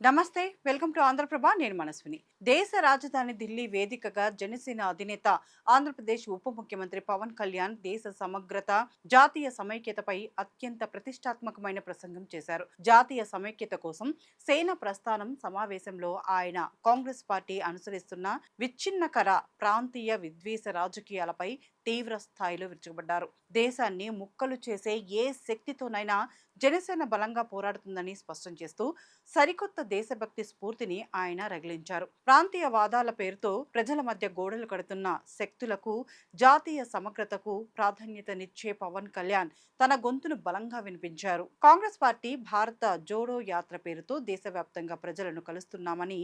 నమస్తే, welcome to Andhraprabha. నేను మనస్విని. దేశ రాజధాని ఢిల్లీ వేదికగా జనసేన అధినేత ఆంధ్రప్రదేశ్ ఉప ముఖ్యమంత్రి పవన్ కళ్యాణ్ దేశ సమగ్రత, జాతీయ సమైక్యతపై అత్యంత ప్రతిష్టాత్మకమైన ప్రసంగం చేశారు. జాతీయ సమైక్యత కోసం సేన ప్రస్థానం సమావేశంలో ఆయన కాంగ్రెస్ పార్టీ అనుసరిస్తున్న విచ్ఛిన్నకర ప్రాంతీయ విద్వేష రాజకీయాలపై తీవ్ర స్థాయిలో విరుచుకుపడ్డారు. దేశాన్ని ముక్కలు చేసే ఏ శక్తితోనైనా జనసేన బలంగా పోరాడుతుందని స్పష్టం చేస్తూ సరికొత్త దేశభక్తి స్ఫూర్తిని ఆయన రగిలించారు. ప్రాంతీయ వాదాల పేరుతో ప్రజల మధ్య గోడలు కడుతున్న శక్తులకు, జాతీయ సమగ్రతకు ప్రాధాన్యతనిచ్చే పవన్ కళ్యాణ్ తన గొంతును బలంగా వినిపించారు. కాంగ్రెస్ పార్టీ భారత జోడో యాత్ర పేరుతో దేశవ్యాప్తంగా ప్రజలను కలుస్తున్నామని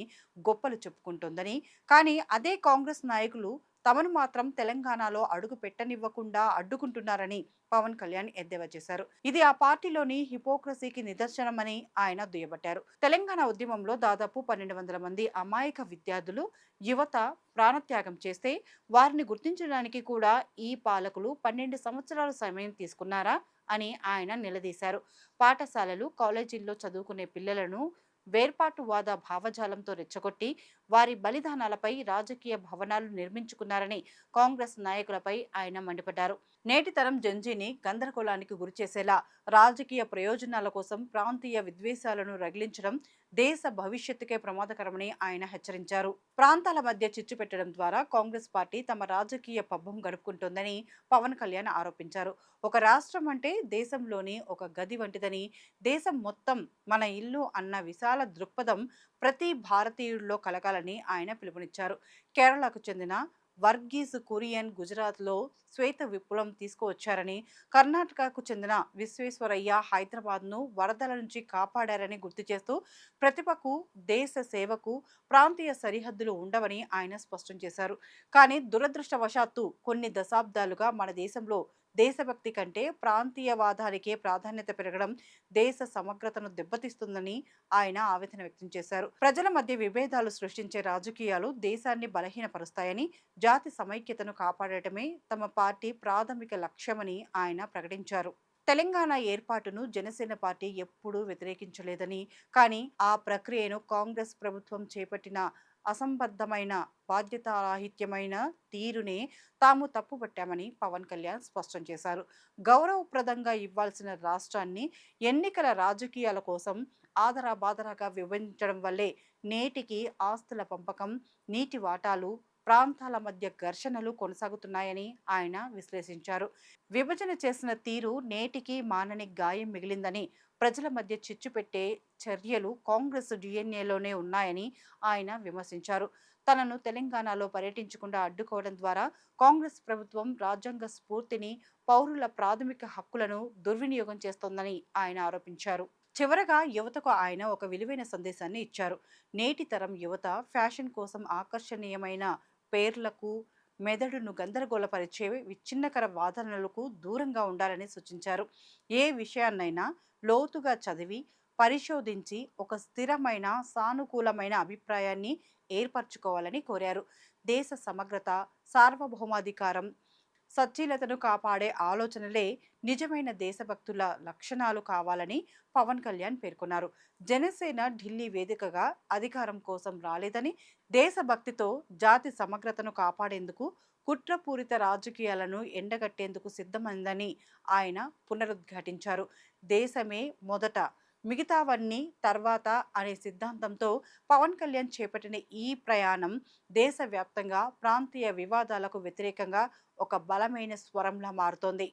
గొప్పలు చెప్పుకుంటోందని, కానీ అదే కాంగ్రెస్ నాయకులు తమను మాత్రం తెలంగాణలో అడుగు పెట్టనివ్వకుండా అడ్డుకుంటున్నారని పవన్ కళ్యాణ్ ఎద్దేవా చేశారు. ఇది ఆ పార్టీలోని హిపోక్రసీకి నిదర్శనమని ఆయన దుయ్యబట్టారు. తెలంగాణ ఉద్యమంలో దాదాపు 1200 మంది అమాయక విద్యార్థులు, యువత ప్రాణత్యాగం చేస్తే వారిని గుర్తించడానికి కూడా ఈ పాలకులు 12 సంవత్సరాల సమయం తీసుకున్నారా అని ఆయన నిలదీశారు. పాఠశాలలు, కాలేజీల్లో చదువుకునే పిల్లలను వేర్పాటువాద భావజాలంతో రెచ్చగొట్టి వారి బలిదానాలపై రాజకీయ భవనాలు నిర్మించుకున్నారని కాంగ్రెస్ నాయకులపై ఆయన మండిపడ్డారు. నేటి తరం జంజీని గందరగోళానికి గురిచేసేలా రాజకీయ ప్రయోజనాల కోసం ప్రాంతీయ విద్వేషాలను రగిలించడం దేశ భవిష్యత్తుకే ప్రమాదకరమని ఆయన హెచ్చరించారు. ప్రాంతాల మధ్య చిచ్చు పెట్టడం ద్వారా కాంగ్రెస్ పార్టీ తమ రాజకీయ పబ్బం గడుపుకుంటోందని పవన్ కళ్యాణ్ ఆరోపించారు. ఒక రాష్ట్రం అంటే దేశంలోని ఒక గది వంటిదని, దేశం మొత్తం మన ఇల్లు అన్న విశాల దృక్పథం ప్రతి భారతీయుడిలో కలగాలని ఆయన పిలుపునిచ్చారు. కేరళకు చెందిన వర్గీస్ కురియన్ గుజరాత్లో శ్వేత విప్లవం తీసుకువచ్చారని, కర్ణాటకకు చెందిన విశ్వేశ్వరయ్య హైదరాబాద్ను వరదల నుంచి కాపాడారని గుర్తు చేస్తూ ప్రతిభకు, దేశ సేవకు ప్రాంతీయ సరిహద్దులు ఉండవని ఆయన స్పష్టం చేశారు. కానీ దురదృష్టవశాత్తు కొన్ని దశాబ్దాలుగా మన దేశంలో దేశభక్తి కంటే ప్రాంతీయవాదానికే ప్రాధాన్యత పెరగడం దేశ సమగ్రతను దెబ్బతీస్తుందని ఆయన ఆవేదన వ్యక్తం చేశారు. ప్రజల మధ్య విభేదాలు సృష్టించే రాజకీయాలు దేశాన్ని బలహీనపరుస్తాయని, జాతి సమైక్యతను కాపాడటమే తమ పార్టీ ప్రాథమిక లక్ష్యమని ఆయన ప్రకటించారు. తెలంగాణ ఏర్పాటును జనసేన పార్టీ ఎప్పుడూ వ్యతిరేకించలేదని, కానీ ఆ ప్రక్రియను కాంగ్రెస్ ప్రభుత్వం చేపట్టిన అసంబద్ధమైన, బాధ్యతారాహిత్యమైన తీరునే తాము తప్పుపట్టామని పవన్ కళ్యాణ్ స్పష్టం చేశారు. గౌరవప్రదంగా ఇవ్వాల్సిన రాష్ట్రాన్ని ఎన్నికల రాజకీయాల కోసం ఆదరాబాదరాగా విభజించడం వల్లే నేటికి ఆస్తుల పంపకం, నీటి వాటాలు, ప్రాంతాల మధ్య ఘర్షణలు కొనసాగుతున్నాయని ఆయన విశ్లేషించారు. విభజన చేసిన తీరు నేటికి మానని గాయం మిగిలిందని, ప్రజల మధ్య చిచ్చు పెట్టే చర్యలు కాంగ్రెస్ డిఎన్ఏలోనే ఉన్నాయని ఆయన విమర్శించారు. తనను తెలంగాణలో పర్యటించకుండా అడ్డుకోవడం ద్వారా కాంగ్రెస్ ప్రభుత్వం రాజ్యాంగ స్ఫూర్తిని, పౌరుల ప్రాథమిక హక్కులను దుర్వినియోగం చేస్తోందని ఆయన ఆరోపించారు. చివరగా యువతకు ఆయన ఒక విలువైన సందేశాన్ని ఇచ్చారు. నేటి తరం యువత ఫ్యాషన్ కోసం ఆకర్షణీయమైన పేర్లకు, మెదడును గందరగోళపరిచే విచ్ఛిన్నకర వాదనలకు దూరంగా ఉండాలని సూచించారు. ఏ విషయాన్నైనా లోతుగా చదివి, పరిశోధించి ఒక స్థిరమైన, సానుకూలమైన అభిప్రాయాన్ని ఏర్పరచుకోవాలని కోరారు. దేశ సమగ్రత, సార్వభౌమాధికారం, సచ్ఛీలతను కాపాడే ఆలోచనలే నిజమైన దేశభక్తుల లక్షణాలు కావాలని పవన్ కళ్యాణ్ పేర్కొన్నారు. జనసేన ఢిల్లీ వేదికగా అధికారం కోసం రాలేదని, దేశభక్తితో జాతి సమగ్రతను కాపాడేందుకు, కుట్రపూరిత రాజకీయాలను ఎండగట్టేందుకు సిద్ధమైందని ఆయన పునరుద్ఘాటించారు. దేశమే మొదట, మిగతావన్నీ తర్వాత అనే సిద్ధాంతంతో పవన్ కళ్యాణ్ చేపట్టిన ఈ ప్రయాణం దేశవ్యాప్తంగా ప్రాంతీయ వివాదాలకు వ్యతిరేకంగా ఒక బలమైన స్వరంలా మారుతోంది.